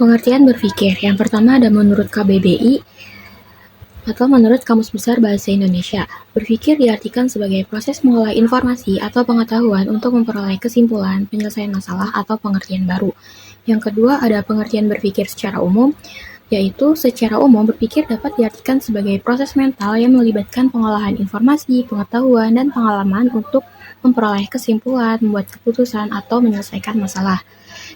Pengertian berpikir. Yang pertama ada menurut KBBI atau menurut Kamus Besar Bahasa Indonesia. Berpikir diartikan sebagai proses mengolah informasi atau pengetahuan untuk memperoleh kesimpulan, penyelesaian masalah, atau pengertian baru. Yang kedua ada pengertian berpikir secara umum, yaitu secara umum berpikir dapat diartikan sebagai proses mental yang melibatkan pengolahan informasi, pengetahuan, dan pengalaman untuk memperoleh kesimpulan, membuat keputusan, atau menyelesaikan masalah.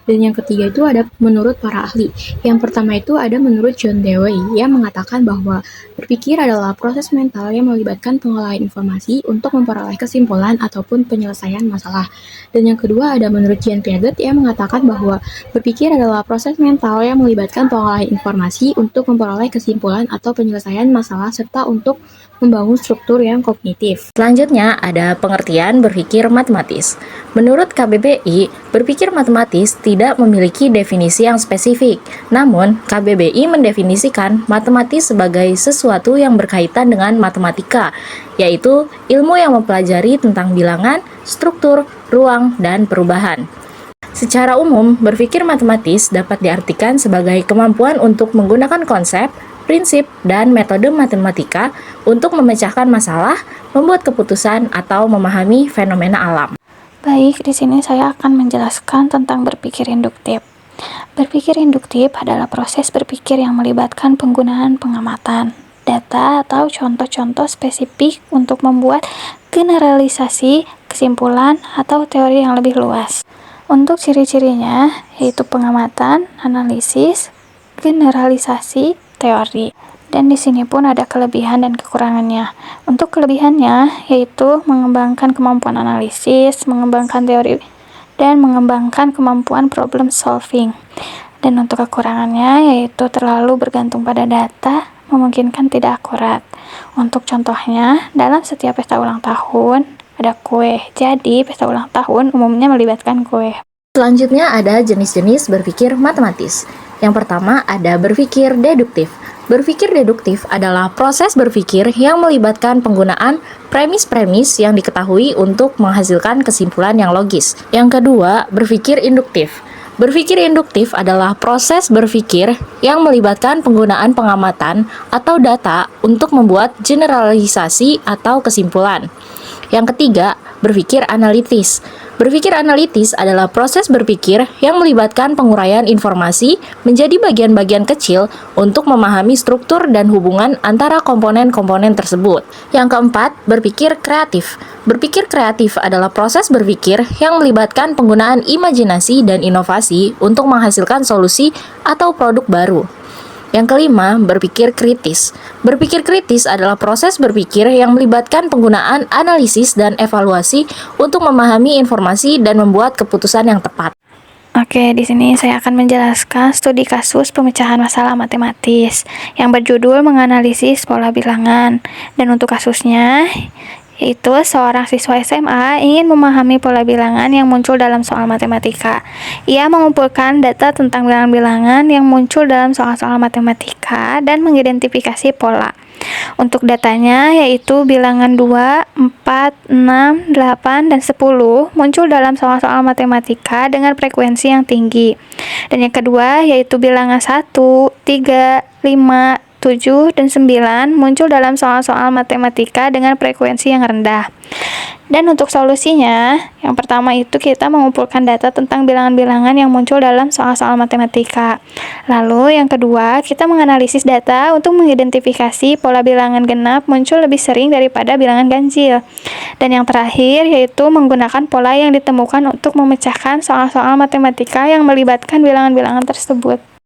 Dan yang ketiga itu ada menurut para ahli. Yang pertama itu ada menurut John Dewey yang mengatakan bahwa berpikir adalah proses mental yang melibatkan pengolahan informasi untuk memperoleh kesimpulan ataupun penyelesaian masalah. Dan yang kedua ada menurut Jean Piaget yang mengatakan bahwa berpikir adalah proses mental yang melibatkan pengolahan informasi untuk memperoleh kesimpulan atau penyelesaian masalah serta untuk membangun struktur yang kognitif. Selanjutnya ada pengertian berpikir matematis. Menurut KBBI, berpikir matematis tidak memiliki definisi yang spesifik. Namun, KBBI mendefinisikan matematis sebagai sesuatu yang berkaitan dengan matematika, yaitu ilmu yang mempelajari tentang bilangan, struktur, ruang, dan perubahan. Secara umum, berpikir matematis dapat diartikan sebagai kemampuan untuk menggunakan konsep, prinsip, dan metode matematika untuk memecahkan masalah, membuat keputusan, atau memahami fenomena alam. Baik, di sini saya akan menjelaskan tentang berpikir induktif. Berpikir induktif adalah proses berpikir yang melibatkan penggunaan pengamatan, data, atau contoh-contoh spesifik untuk membuat generalisasi, kesimpulan, atau teori yang lebih luas. Untuk ciri-cirinya, yaitu pengamatan, analisis, generalisasi, teori. Dan di sini pun ada kelebihan dan kekurangannya. Untuk kelebihannya yaitu mengembangkan kemampuan analisis, mengembangkan teori, dan mengembangkan kemampuan problem solving. Dan untuk kekurangannya yaitu terlalu bergantung pada data, memungkinkan tidak akurat. Untuk contohnya, dalam setiap pesta ulang tahun ada kue. Jadi, pesta ulang tahun umumnya melibatkan kue. Selanjutnya ada jenis-jenis berpikir matematis. Yang pertama ada berpikir deduktif. Berpikir deduktif adalah proses berpikir yang melibatkan penggunaan premis-premis yang diketahui untuk menghasilkan kesimpulan yang logis. Yang kedua, berpikir induktif. Berpikir induktif adalah proses berpikir yang melibatkan penggunaan pengamatan atau data untuk membuat generalisasi atau kesimpulan. Yang ketiga, berpikir analitis. Berpikir analitis adalah proses berpikir yang melibatkan penguraian informasi menjadi bagian-bagian kecil untuk memahami struktur dan hubungan antara komponen-komponen tersebut. Yang keempat, berpikir kreatif. Berpikir kreatif adalah proses berpikir yang melibatkan penggunaan imajinasi dan inovasi untuk menghasilkan solusi atau produk baru. Yang kelima, berpikir kritis. Berpikir kritis adalah proses berpikir yang melibatkan penggunaan analisis dan evaluasi untuk memahami informasi dan membuat keputusan yang tepat. Oke, di sini saya akan menjelaskan studi kasus pemecahan masalah matematis yang berjudul menganalisis pola bilangan. Dan untuk kasusnya, yaitu seorang siswa SMA ingin memahami pola bilangan yang muncul dalam soal matematika. Ia mengumpulkan data tentang bilangan-bilangan yang muncul dalam soal-soal matematika dan mengidentifikasi pola. Untuk datanya yaitu bilangan 2, 4, 6, 8, dan 10 muncul dalam soal-soal matematika dengan frekuensi yang tinggi. Dan yang kedua yaitu bilangan 1, 3, 5, 7, dan 9 muncul dalam soal-soal matematika dengan frekuensi yang rendah. Dan untuk solusinya, yang pertama itu kita mengumpulkan data tentang bilangan-bilangan yang muncul dalam soal-soal matematika. Lalu yang kedua, kita menganalisis data untuk mengidentifikasi pola bilangan genap muncul lebih sering daripada bilangan ganjil. Dan yang terakhir yaitu menggunakan pola yang ditemukan untuk memecahkan soal-soal matematika yang melibatkan bilangan-bilangan tersebut.